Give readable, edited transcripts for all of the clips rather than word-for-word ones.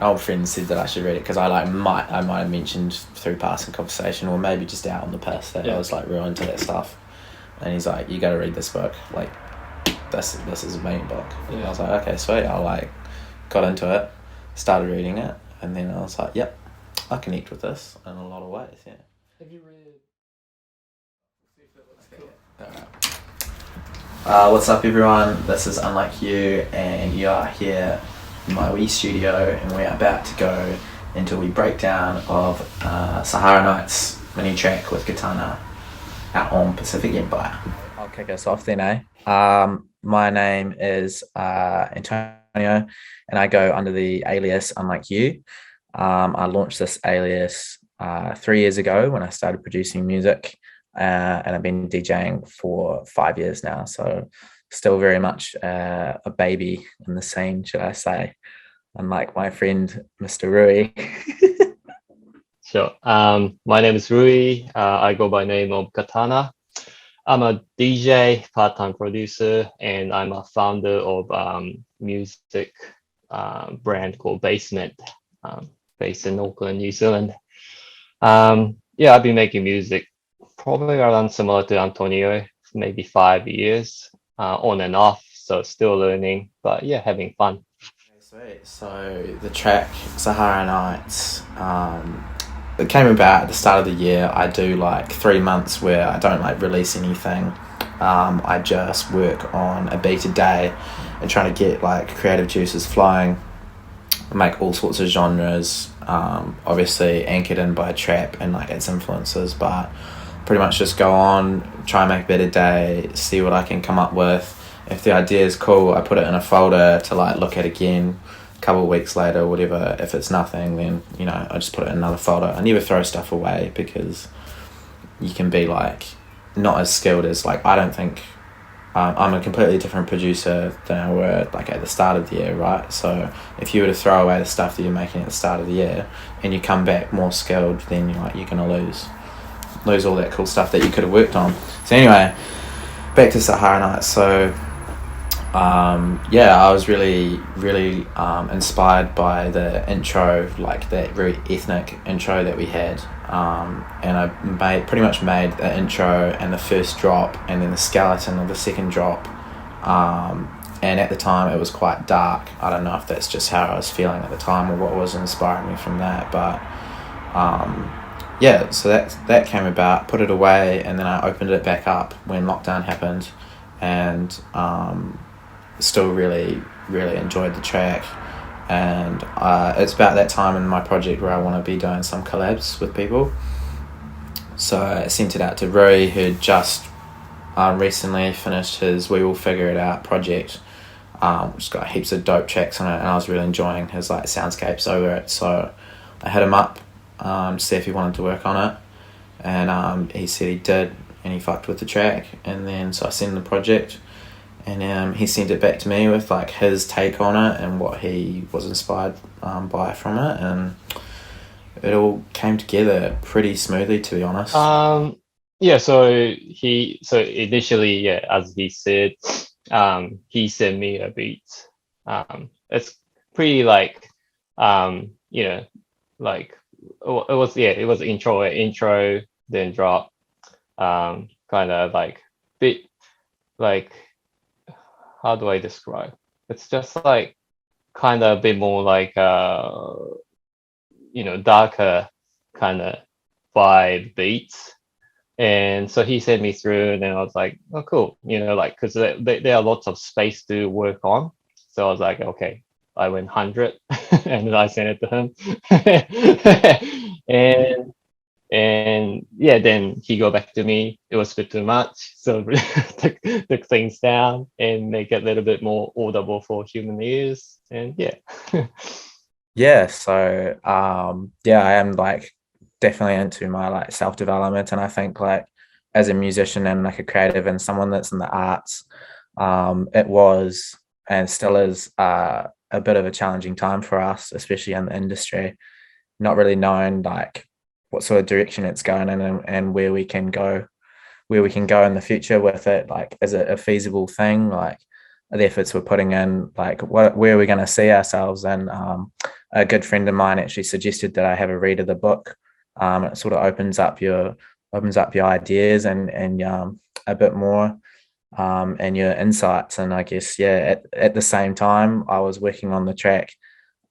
old friend said that I should read it because I might have mentioned through passing conversation or maybe just out on the piss that I was like real into that stuff, and he's like, you got to read this book, like this is a main book. And I was like, okay, sweet. I like got into it, started reading it, and then I was like, yep, I connect with this in a lot of ways. Yeah. Have you read? See if it looks cool. What's up, everyone? This is Unlike You, and you are here in my wee studio, and we're about to go into a wee breakdown of Sahara Nights mini track with KATANA out on Pacific Empire. I'll kick us off then, eh? My name is Antonio, and I go under the alias Unlike You. I launched this alias 3 years ago when I started producing music. And I've been DJing for 5 years now, so still very much a baby in the scene, should I say, unlike my friend Mr. Rui. Sure. My name is Rui. I go by name of Katana. I'm a DJ, part-time producer, and I'm a founder of music brand called Basement, based in Auckland, New Zealand. I've been making music probably around similar to Antonio, maybe 5 years, on and off. So still learning, but yeah, having fun. Sweet. So the track Sahara Nights, it came about at the start of the year. I do like 3 months where I don't like release anything. I just work on a beat a day and trying to get like creative juices flowing. I make all sorts of genres, obviously anchored in by trap and like its influences, but pretty much just go on, try and make a better day, see what I can come up with. If the idea is cool, I put it in a folder to like look at again a couple of weeks later, whatever. If it's nothing, then I just put it in another folder. I never throw stuff away because you can be like not as skilled as like I don't think I'm a completely different producer than I were like at the start of the year, right? So if you were to throw away the stuff that you're making at the start of the year and you come back more skilled, then you're gonna lose all that cool stuff that you could have worked on. So anyway, back to Sahara Nights. So I was really inspired by the intro, like that very ethnic intro that we had, and I pretty much made the intro and the first drop and then the skeleton of the second drop, and at the time it was quite dark. I don't know if that's just how I was feeling at the time or what was inspiring me from that, but so that came about, put it away, and then I opened it back up when lockdown happened, and still really enjoyed the track. And it's about that time in my project where I want to be doing some collabs with people. So I sent it out to Rui, who'd just recently finished his We Will Figure It Out project, which got heaps of dope tracks on it, and I was really enjoying his like soundscapes over it. So I hit him up to see if he wanted to work on it, and he said he did, and he fucked with the track. And then so I sent him the project, and he sent it back to me with like his take on it and what he was inspired by from it, and it all came together pretty smoothly, to be honest. So initially, as he said, he sent me a beat. It's pretty like like it was intro, then drop, kind of like bit like, how do I describe? It's just like kind of a bit more like darker kind of vibe beats. And so he sent me through, and then I was like, oh cool, because there are lots of space to work on. So I was like, okay, I went 100 and then I sent it to him. and then he go back to me, it was a bit too much, so took things down and make it a little bit more audible for human ears. And So I am like definitely into my like self-development, and I think like as a musician and like a creative and someone that's in the arts, it was and still is a bit of a challenging time for us, especially in the industry, not really knowing like what sort of direction it's going in, and where we can go in the future with it. Like, is it a feasible thing? Like the efforts we're putting in, like where are we going to see ourselves in a good friend of mine actually suggested that I have a read of the book. It sort of opens up your ideas and a bit more, and your insights. And I guess, yeah, at the same time, I was working on the track.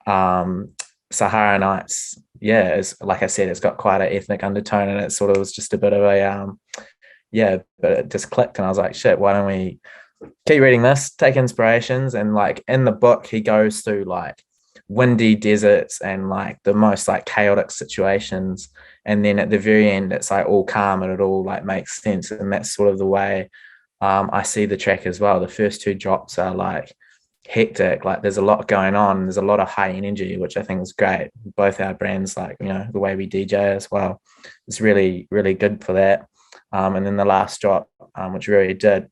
Sahara Nights, yeah, is, like I said, it's got quite an ethnic undertone, and it sort of was just a bit of a yeah, but it just clicked, and I was like, shit, why don't we keep reading this, take inspirations? And like in the book, he goes through like windy deserts and like the most like chaotic situations, and then at the very end, it's like all calm and it all like makes sense. And that's sort of the way I see the track as well. The first two drops are like hectic, like there's a lot going on, there's a lot of high energy, which I think is great. Both our brands, like, you know, the way we DJ as well, is really really good for that. And then the last drop, which really did,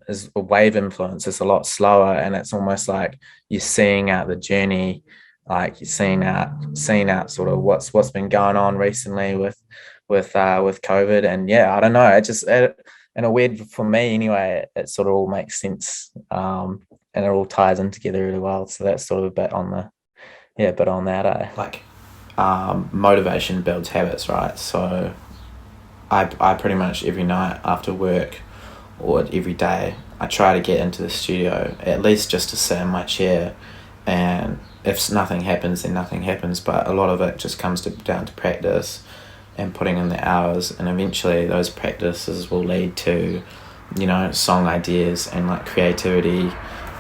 is a wave influence. It's a lot slower, and it's almost like you're seeing out the journey, like you're seeing out sort of what's been going on recently with COVID. And yeah, I don't know, in a weird, for me anyway, it sort of all makes sense, and it all ties in together really well. So that's sort of a bit on the, yeah, bit on that. Like, motivation builds habits, right? So I pretty much every night after work or every day, I try to get into the studio at least just to sit in my chair, and if nothing happens, then nothing happens. But a lot of it just comes down to practice and putting in the hours, and eventually those practices will lead to, you know, song ideas and like creativity.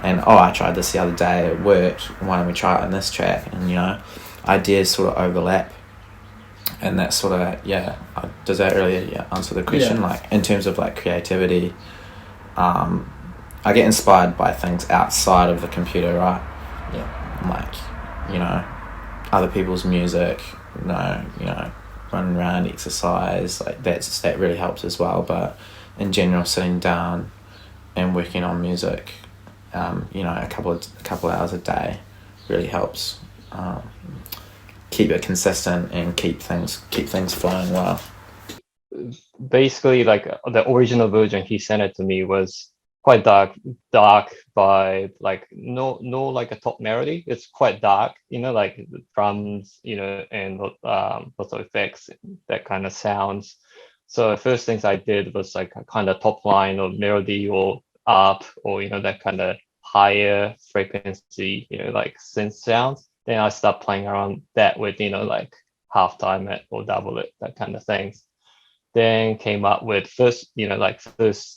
And I tried this the other day, it worked, why don't we try it on this track? And, you know, ideas sort of overlap. And that's sort of, yeah, does that really answer the question? Yeah. Like in terms of like creativity, I get inspired by things outside of the computer, right? Yeah. Like, you know, other people's music, you know, running around, exercise, like that really helps as well. But in general, sitting down and working on music, you know, a couple hours a day really helps. Keep it consistent and keep things flowing well. Basically, like the original version he sent it to me was quite dark by like no like a top melody. It's quite dark, you know, like the drums, you know, and lots of effects, that kind of sounds. So the first things I did was like a kind of top line or melody or up, or, you know, that kind of higher frequency, you know, like synth sounds. Then I start playing around that with, you know, like half time it or double it, that kind of things. Then came up with first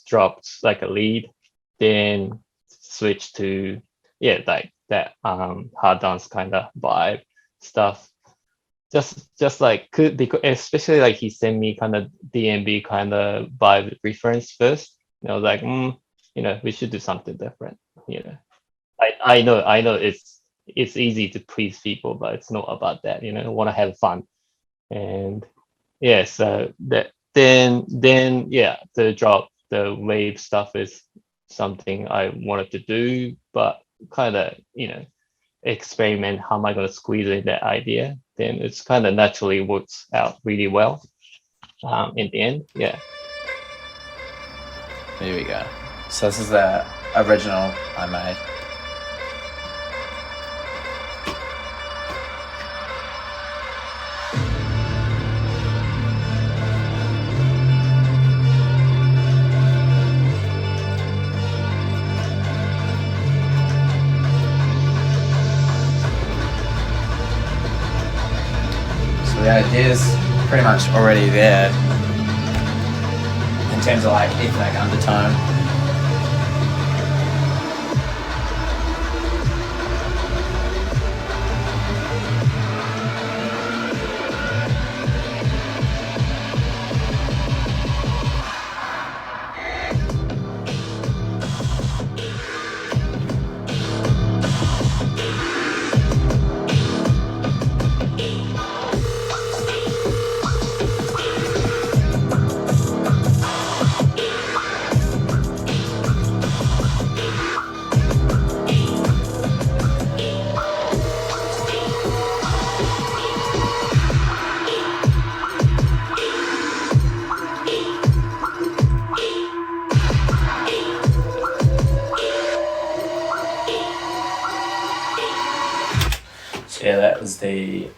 dropped like a lead, then switched to, yeah, like that hard dance kind of vibe stuff. Just like because especially like he sent me kind of DMB kind of vibe reference first. And I was like, you know, we should do something different. You know, I know it's easy to please people, but it's not about that. You know, I want to have fun. And yeah, so that then yeah, the wave stuff is something I wanted to do, but kind of, you know, experiment how am I going to squeeze in that idea. Then it's kind of naturally works out really well in the end. Yeah. There we go. So this is the original I made. So the idea is pretty much already there in terms of like ethnic undertone. Yeah, that was the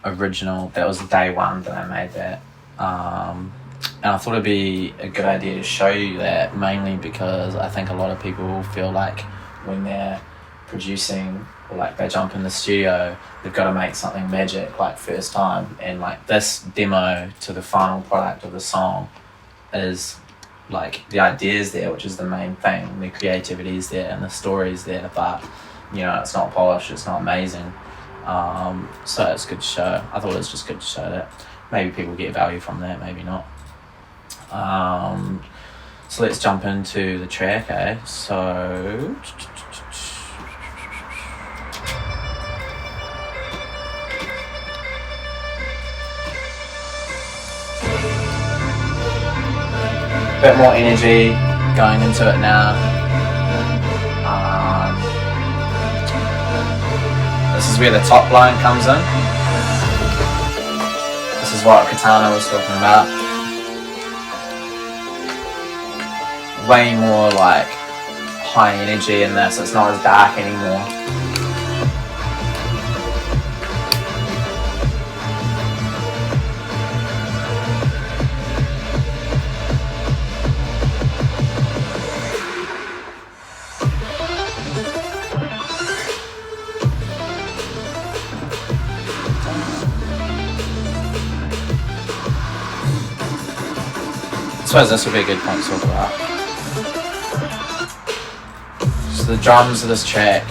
original. That was day one that I made that. And I thought it'd be a good idea to show you that, mainly because I think a lot of people feel like when they're producing or like they jump in the studio, they've got to make something magic like first time. And like this demo to the final product of the song is like the idea is there, which is the main thing. The creativity is there and the story is there, but you know, it's not polished, it's not amazing. So it's good to show. I thought it was just good to show that. Maybe people get value from that, maybe not. So let's jump into the track, eh? So bit more energy going into it now. This is where the top line comes in. This is what Katana was talking about. Way more like high energy in this. It's not as dark anymore. I suppose this would be a good point to talk about. So the drums of this track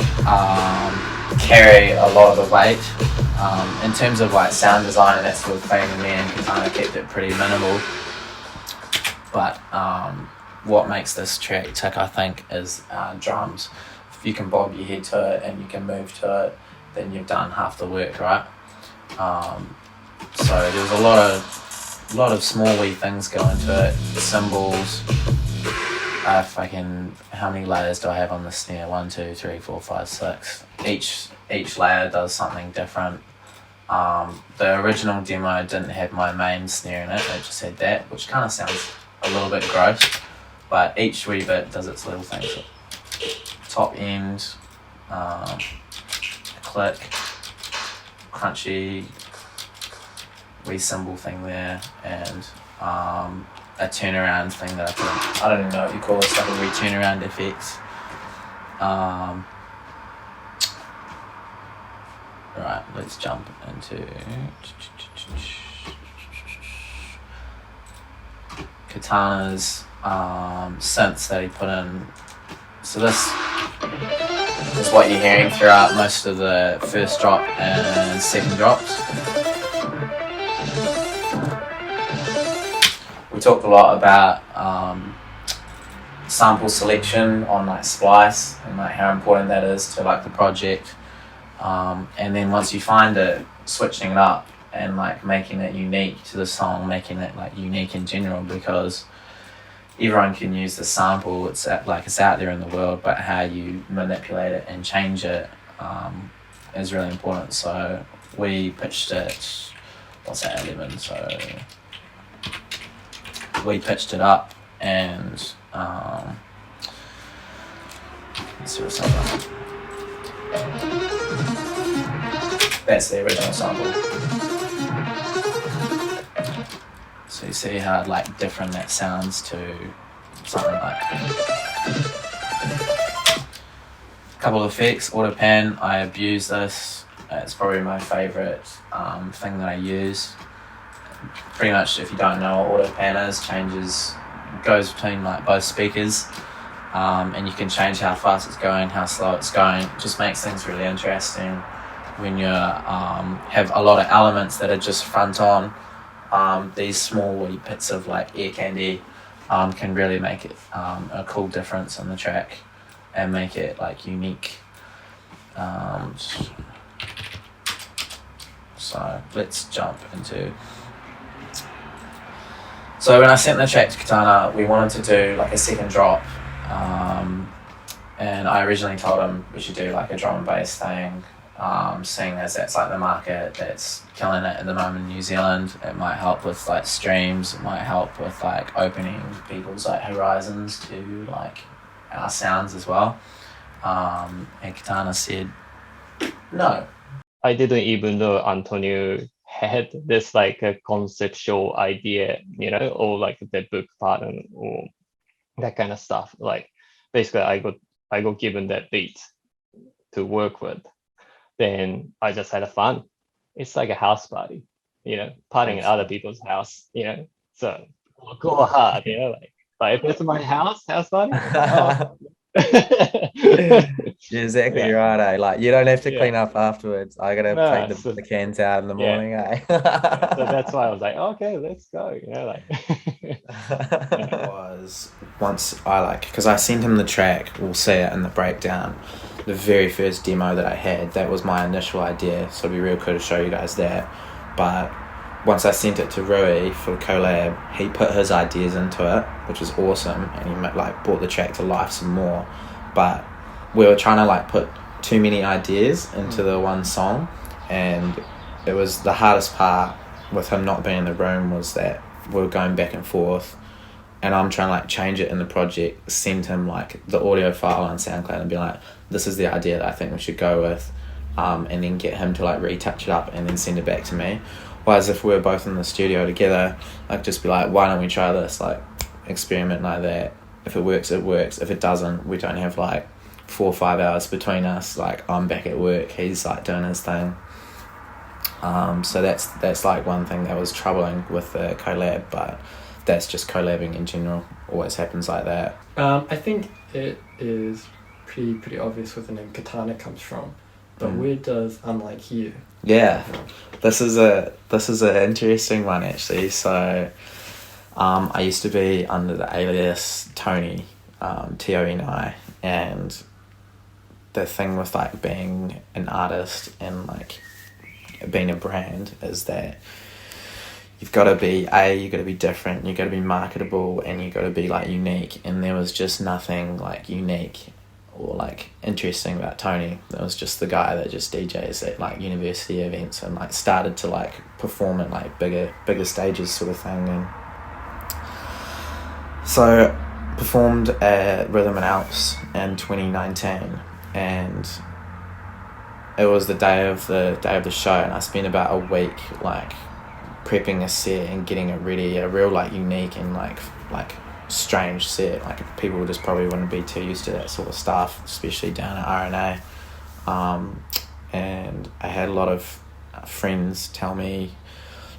carry a lot of the weight. In terms of like sound design and that sort of thing, me and Katana kept it pretty minimal. But what makes this track tick, I think, is drums. If you can bob your head to it and you can move to it, then you've done half the work, right? So there's a lot of small wee things go into it. Cymbals. How many layers do I have on the snare? 1, 2, 3, 4, 5, 6. Each layer does something different. The original demo didn't have my main snare in it, it just had that, which kind of sounds a little bit gross, but each wee bit does its little thing. So, top end, click, crunchy, wee cymbal thing there, and a turnaround thing that I don't even know what you call it, it's like a wee turnaround effects. Right, let's jump into Katana's synths that he put in. So this is what you're hearing throughout most of the first drop and second drops. We talked a lot about sample selection on like Splice and like how important that is to like the project. And then once you find it, switching it up and like making it unique to the song, making it like unique in general, because everyone can use the sample. It's out there in the world, but how you manipulate it and change it is really important. So we pitched it. What's that? 11. So we pitched it up and let's see what's that. That's the original sample. So you see how like different that sounds to something like. A couple of effects, auto pan. I abuse this. It's probably my favourite thing that I use. Pretty much, if you don't know what auto pan is, goes between like both speakers, and you can change how fast it's going, how slow it's going. It just makes things really interesting when you have a lot of elements that are just front on. These small wee bits of like ear candy can really make it a cool difference in the track and make it like unique. So let's jump into. So when I sent the track to Katana, we wanted to do like a second drop, and I originally told him we should do like a drum and bass thing, seeing as that's like the market that's killing it at the moment in New Zealand. It might help with like streams, it might help with like opening people's like horizons to like our sounds as well. And Katana said, no. I didn't even know Antonio had this like a conceptual idea, or like the book pattern or that kind of stuff. Like basically I got given that beat to work with. Then I just had a fun. It's like a house party, partying at other Awesome. people's house, So go hard, like if it's my house party, it's like, oh, You're exactly yeah, right, eh? Like you don't have to yeah, clean up afterwards. I gotta take no, the cans out in the yeah, morning, eh? yeah. So that's why I was like, okay, let's go, like, yeah, Was once I like because I sent him the track. We'll see it in the breakdown. The very first demo that I had, that was my initial idea. So it'd be real cool to show you guys that. But once I sent it to Rui for the collab, he put his ideas into it, which was awesome, and he like brought the track to life some more. But we were trying to like put too many ideas into the one song, and it was the hardest part with him not being in the room was that we were going back and forth, and I'm trying to like change it in the project, send him like the audio file on SoundCloud and be like, this is the idea that I think we should go with, and then get him to like retouch it up and then send it back to me. Whereas if we were both in the studio together, I'd just be like, why don't we try this, like experiment like that. If it works, it works. If it doesn't, we don't have like 4 or 5 hours between us. Like I'm back at work, he's like doing his thing. So that's like one thing that was troubling with the collab, but that's just collabing in general. Always happens like that. I think it is pretty obvious where the name Katana comes from, but where does Unlike You Yeah, come from? this is an interesting one actually. So, I used to be under the alias Tony, Toni, and the thing with like being an artist and like being a brand is that you've got to be you've got to be different, you've got to be marketable, and you've got to be like unique. And there was just nothing like unique or like interesting about Tony. It was just the guy that just DJs at like university events and like started to like perform at like bigger stages sort of thing. And so performed at Rhythm and Alps in 2019, and it was the day of the show, and I spent about a week like prepping a set and getting it ready, a real like unique and like strange set. Like people just probably wouldn't be too used to that sort of stuff, especially down at RNA. And I had a lot of friends tell me,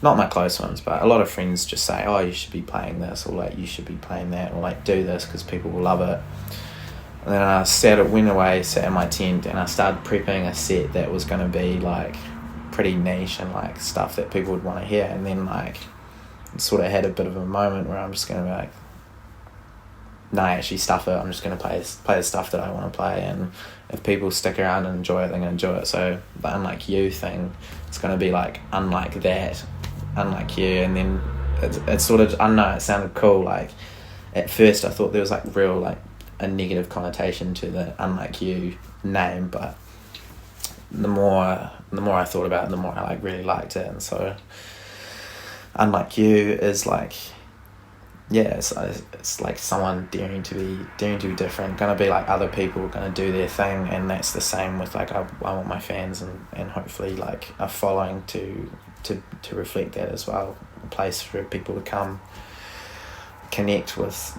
not my close ones, but a lot of friends just say, oh, you should be playing this, or like you should be playing that, or like do this because people will love it. And then I sat in my tent, and I started prepping a set that was going to be like pretty niche and like stuff that people would want to hear. And then like sort of had a bit of a moment where I'm just going to be like, no, actually stuff it. I'm just going to play the stuff that I want to play, and if people stick around and enjoy it, they're going to enjoy it. So the Unlike You thing, it's going to be like unlike that, unlike you. And then it's sort of, I don't know, it sounded cool. Like at first I thought there was like real like a negative connotation to the Unlike You name, but the more I thought about it, the more I like really liked it. And so Unlike You is like, yeah, it's like someone daring to be different, gonna be like other people, gonna do their thing. And that's the same with like I want my fans and hopefully like a following to reflect that as well, a place for people to come connect with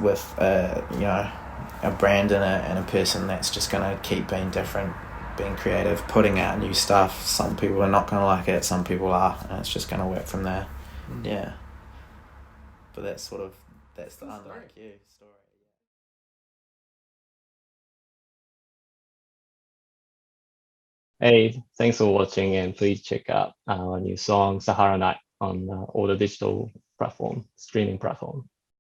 a brand in it, and a person that's just gonna keep being different, being creative, putting out new stuff. Some people are not gonna like it, some people are, and it's just gonna work from there. Yeah, but that's the Unlike You story. Hey, thanks for watching, and please check out our new song Sahara Night on all the digital streaming platform.